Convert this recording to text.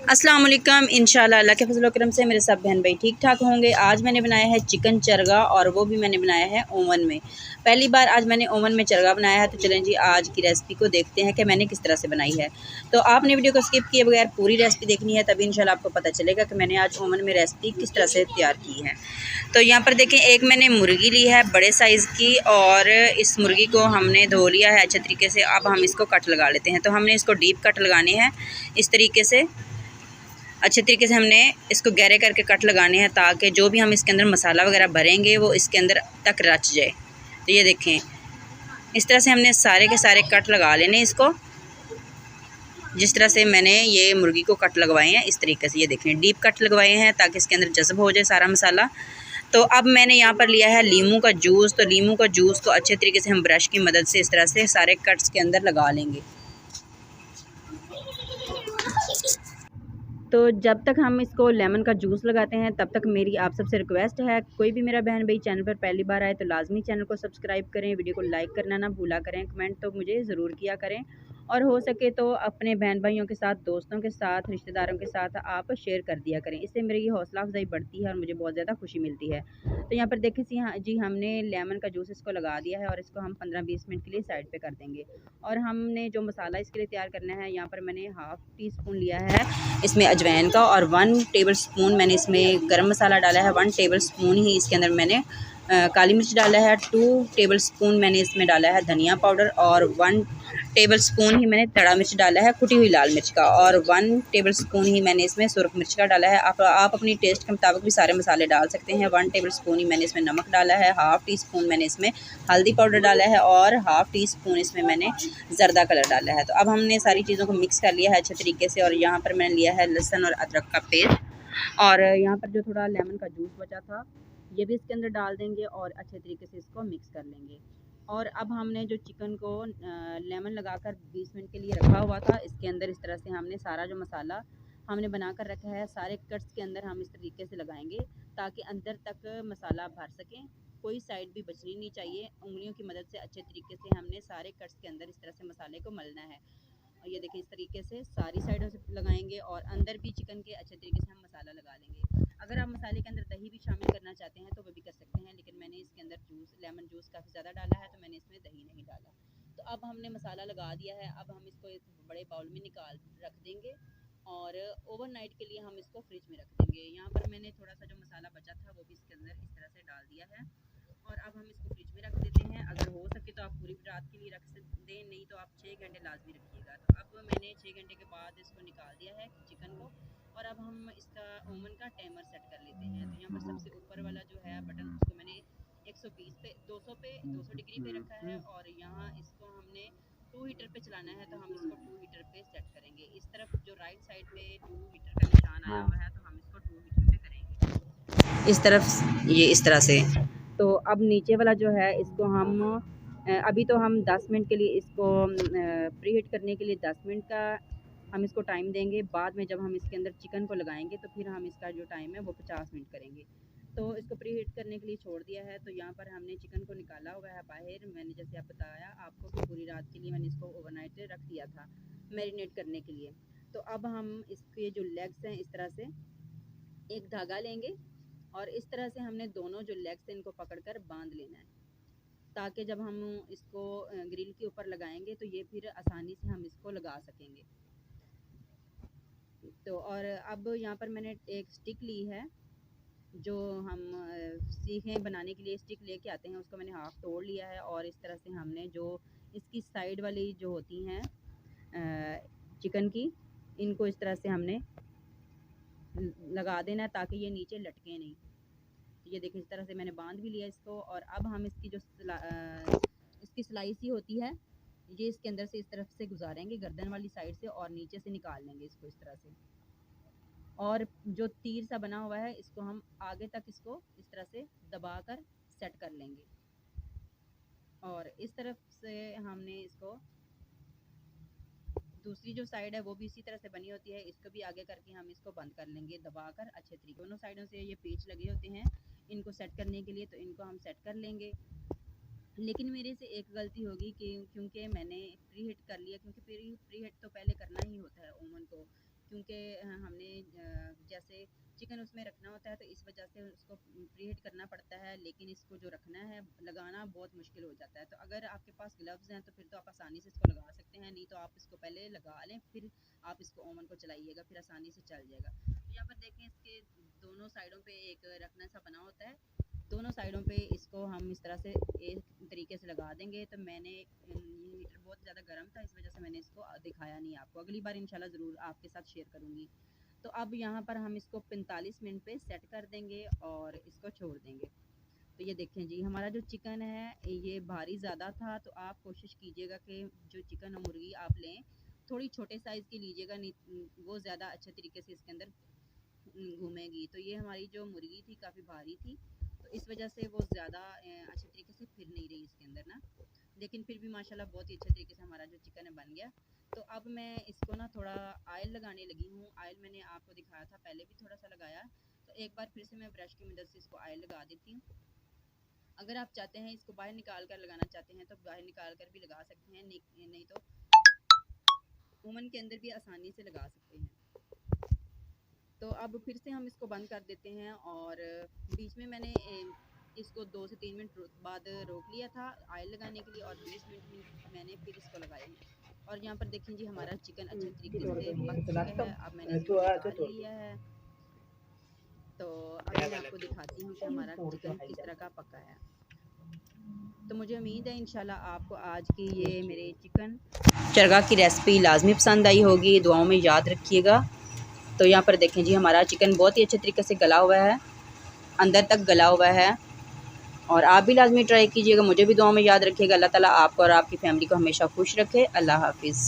अस्सलाम वालेकुम। इंशाल्लाह अल्लाह के फजल करम से मेरे सब बहन भाई ठीक ठाक होंगे। आज मैंने बनाया है चिकन चरगा और वो भी मैंने बनाया है ओवन में। पहली बार आज मैंने ओवन में चरगा बनाया है। तो चलें जी आज की रेसिपी को देखते हैं कि मैंने किस तरह से बनाई है। तो आपने वीडियो को स्किप किए बगैर पूरी रेसिपी देखनी है, तभी इंशाल्लाह आपको पता चलेगा कि मैंने आज ओवन में रेसिपी किस तरह से तैयार की है। तो यहाँ पर देखें, एक मैंने मुर्गी ली है बड़े साइज़ की और इस मुर्गी को हमने धो लिया है अच्छे तरीके से। अब हम इसको कट लगा लेते हैं। तो हमने इसको डीप कट लगाने हैं इस तरीके से। अच्छे तरीके से हमने इसको गहरे करके कट लगाने हैं ताकि जो भी हम इसके अंदर मसाला वगैरह भरेंगे वो इसके अंदर तक रच जाए। तो ये देखें, इस तरह से हमने सारे के सारे कट लगा लेने इसको, जिस तरह से मैंने ये मुर्गी को कट लगवाए हैं इस तरीके से। ये देखें डीप कट लगवाए हैं ताकि इसके अंदर जज़ब हो जाए सारा मसाला। तो अब मैंने यहाँ पर लिया है लीमू का जूस। तो लीमू का जूस को अच्छे तरीके से हम ब्रश की मदद से इस तरह से सारे कट्स के अंदर लगा लेंगे। तो जब तक हम इसको लेमन का जूस लगाते हैं तब तक मेरी आप सबसे रिक्वेस्ट है, कोई भी मेरा बहन भाई चैनल पर पहली बार आए तो लाजमी चैनल को सब्सक्राइब करें, वीडियो को लाइक करना ना भूला करें, कमेंट तो मुझे ज़रूर किया करें और हो सके तो अपने बहन भाइयों के साथ, दोस्तों के साथ, रिश्तेदारों के साथ आप शेयर कर दिया करें। इससे मेरी हौसला अफजाई बढ़ती है और मुझे बहुत ज़्यादा खुशी मिलती है। तो यहाँ पर देखें जी हमने लेमन का जूस इसको लगा दिया है और इसको हम 15-20 मिनट के लिए साइड पर कर देंगे। और हमने जो मसाला इसके लिए तैयार करना है, यहाँ पर मैंने हाफ़ टी स्पून लिया है इसमें अजवाइन का और 1 टेबल स्पून मैंने इसमें गरम मसाला डाला है। 1 टेबल स्पून ही इसके अंदर मैंने काली मिर्च डाला है। 2 टेबल स्पून मैंने इसमें डाला है धनिया पाउडर और 1 टेबल स्पून ही मैंने तड़ा मिर्च डाला है कुटी हुई लाल मिर्च का और 1 टेबल स्पून ही मैंने इसमें सुरख मिर्च का डाला है। आप अपनी टेस्ट के मुताबिक भी सारे मसाले डाल सकते हैं। 1 टेबल स्पून ही मैंने इसमें नमक डाला है। हाफ़ टी स्पून मैंने इसमें हल्दी पाउडर डाला है और हाफ़ टी स्पून इसमें मैंने ज़र्दा कलर डाला है। तो अब हमने सारी चीज़ों को मिक्स कर लिया है अच्छे तरीके से। और यहाँ पर मैंने लिया है लहसुन और अदरक का पेस्ट और यहाँ पर जो थोड़ा लेमन का जूस बचा था ये भी इसके अंदर डाल देंगे और अच्छे तरीके से इसको मिक्स कर लेंगे। और अब हमने जो चिकन को लेमन लगाकर 20 मिनट के लिए रखा हुआ था, इसके अंदर इस तरह से हमने सारा जो मसाला हमने बना कर रखा है सारे कट्स के अंदर हम इस तरीके से लगाएंगे ताकि अंदर तक मसाला भर सकें। कोई साइड भी बचनी नहीं चाहिए। उंगलियों की मदद से अच्छे तरीके से हमने सारे कट्स के अंदर इस तरह से मसाले को मलना है। और ये देखिए इस तरीके से सारी साइडों से लगाएंगे और अंदर भी चिकन के अच्छे तरीके से हम मसाला लगा लेंगे। अगर आप मसाले के अंदर दही भी शामिल करना चाहते हैं तो वो भी कर सकते हैं, लेकिन मैंने इसके अंदर लेमन जूस काफ़ी ज़्यादा डाला है तो मैंने इसमें दही नहीं डाला। तो अब हमने मसाला लगा दिया है। अब हम इसको एक बड़े बाउल में निकाल रख देंगे और ओवरनाइट के लिए हम इसको फ्रिज में रख देंगे। यहाँ पर मैंने थोड़ा सा जो मसाला बचा था वो भी इसके अंदर इस तरह से डाल दिया है और अब हम इसको फ्रिज में रख देते हैं। अगर हो सके तो आप पूरी रात के लिए रख दें, नहीं तो आप 6 घंटे लाजमी रखिएगा। तो अब मैंने 6 घंटे के बाद इसको निकाल दिया है चिकन को और अब हम इसका ओवन का टाइमर सेट कर लेते हैं। तो यहाँ पर सबसे ऊपर वाला जो है बटन उसको मैंने 120 पे 200 डिग्री पे रखा है और यहाँ इसको हमने 2 हीटर पे चलाना है। तो हम इसको 2 हीटर पे सेट करेंगे। इस तरफ जो राइट साइड पे 2 हीटर का निशान आया हुआ है तो हम इसको 2 हीटर पे करेंगे इस तरफ, ये इस तरह से। तो अब नीचे वाला जो है इसको हम अभी तो हम 10 मिनट के लिए इसको प्री हीट करने के लिए 10 मिनट का हम इसको टाइम देंगे। बाद में जब हम इसके अंदर चिकन को लगाएंगे तो फिर हम इसका जो टाइम है वो 50 मिनट करेंगे। तो इसको प्री हीट करने के लिए छोड़ दिया है। तो यहाँ पर हमने चिकन को निकाला हुआ है बाहर। मैंने जैसे आप बताया आपको कि पूरी रात के लिए मैंने इसको ओवरनाइट रख दिया था मैरिनेट करने के लिए। तो अब हम इसके जो लेग्स हैं इस तरह से एक धागा लेंगे और इस तरह से हमने दोनों जो लेग्स हैं इनको पकड़कर बांध लेना है ताकि जब हम इसको ग्रिल के ऊपर लगाएंगे तो ये फिर आसानी से हम इसको लगा सकेंगे। तो और अब यहाँ पर मैंने एक स्टिक ली है जो हम सीखें बनाने के लिए स्टिक लेके आते हैं, उसको मैंने हाफ तोड़ लिया है और इस तरह से हमने जो इसकी साइड वाली जो होती हैं चिकन की, इनको इस तरह से हमने लगा देना है ताकि ये नीचे लटके नहीं। ये देखिए इस तरह से मैंने बांध भी लिया इसको और अब हम इसकी जो इसकी स्लाइस ही होती है ये इसके अंदर से इस तरफ से गुजारेंगे गर्दन वाली साइड से और नीचे से निकाल लेंगे इसको इस तरह से। और जो तीर सा बना हुआ है इसको हम आगे तक इसको इस तरह से दबाकर सेट कर लेंगे और इस तरफ से हमने इसको दूसरी जो साइड है वो भी इसी तरह से बनी होती है, इसको भी आगे करके हम इसको बंद कर लेंगे दबाकर अच्छे तरीके। दोनों साइडों से ये पेच लगे होते हैं इनको सेट करने के लिए, तो इनको हम सेट कर लेंगे। लेकिन मेरे से एक गलती होगी कि क्योंकि मैंने प्री हीट कर लिया, क्योंकि प्री हीट तो पहले करना ही होता है ओवन को, क्योंकि हमने जैसे चिकन उसमें रखना होता है तो इस वजह से उसको प्रीहीट करना पड़ता है, लेकिन इसको जो रखना है लगाना बहुत मुश्किल हो जाता है। तो अगर आपके पास ग्लव्स हैं तो फिर तो आप आसानी से इसको लगा सकते हैं, नहीं तो आप इसको पहले लगा लें, फिर आप इसको ओवन को चलाइएगा, फिर आसानी से चल जाएगा। तो यहाँ पर देखें इसके दोनों साइडों पे एक रखना सा बना होता है, दोनों साइडों पे इसको हम इस तरह से एक तरीके से लगा देंगे। तो मैंने ये हीटर बहुत ज़्यादा गर्म था, इस वजह से मैंने इसको दिखाया नहीं आपको, अगली बार इंशाल्लाह ज़रूर आपके साथ शेयर करूँगी। तो अब यहाँ पर हम इसको 45 मिनट पे सेट कर देंगे और इसको छोड़ देंगे। तो ये देखें जी, हमारा जो चिकन है ये भारी ज़्यादा था, तो आप कोशिश कीजिएगा कि जो चिकन और मुर्गी आप लें थोड़ी छोटे साइज़ की लीजिएगा, नहीं वो ज़्यादा अच्छे तरीके से इसके अंदर घूमेगी। तो ये हमारी जो मुर्गी थी काफ़ी भारी थी, तो इस वजह से वो ज़्यादा अच्छे तरीके से फिर नहीं रही इसके अंदर ना, लेकिन फिर भी माशाल्लाह बहुत ही अच्छे तरीके से हमारा जो चिकन है बन गया। तो अब मैं इसको ना थोड़ा ऑयल लगाने लगी हूँ। ऑयल मैंने आपको दिखाया था, पहले भी थोड़ा सा लगाया, तो एक बार फिर से मैं ब्रश की मदद से इसको ऑयल लगा देती हूँ। अगर आप चाहते हैं इसको बाहर निकाल कर लगाना चाहते हैं तो बाहर निकाल कर भी लगा सकते हैं, नहीं तो ओवन के अंदर भी आसानी से लगा सकते हैं। तो अब फिर से हम इसको बंद कर देते हैं, और बीच में मैंने इसको 2 से 3 मिनट बाद रोक लिया था ऑयल लगाने के लिए, और 20 मिनट में मैंने फिर इसको लगाया। और यहाँ पर देखें जी, हमारा चिकन अच्छे तरीके से पक चुका है। अब मैंने इसको निकाल लिया है। तो अब मैं आपको दिखाती हूँ कि हमारा चिकन किस तरह का पका है। तो मुझे उम्मीद है इंशाल्लाह आपको आज की ये मेरे चिकन चरगा की रेसिपी लाजमी पसंद आई होगी, दुआओं में याद रखिएगा। तो यहाँ पर देखें जी, हमारा चिकन बहुत ही अच्छे तरीके से गला हुआ है, अंदर तक गला हुआ है, और आप भी लाजमी ट्राई कीजिएगा। मुझे भी दुआओं में याद रखिएगा। अल्लाह ताला आपको और आपकी फ़ैमिली को हमेशा खुश रखे। अल्लाह हाफ़िज़।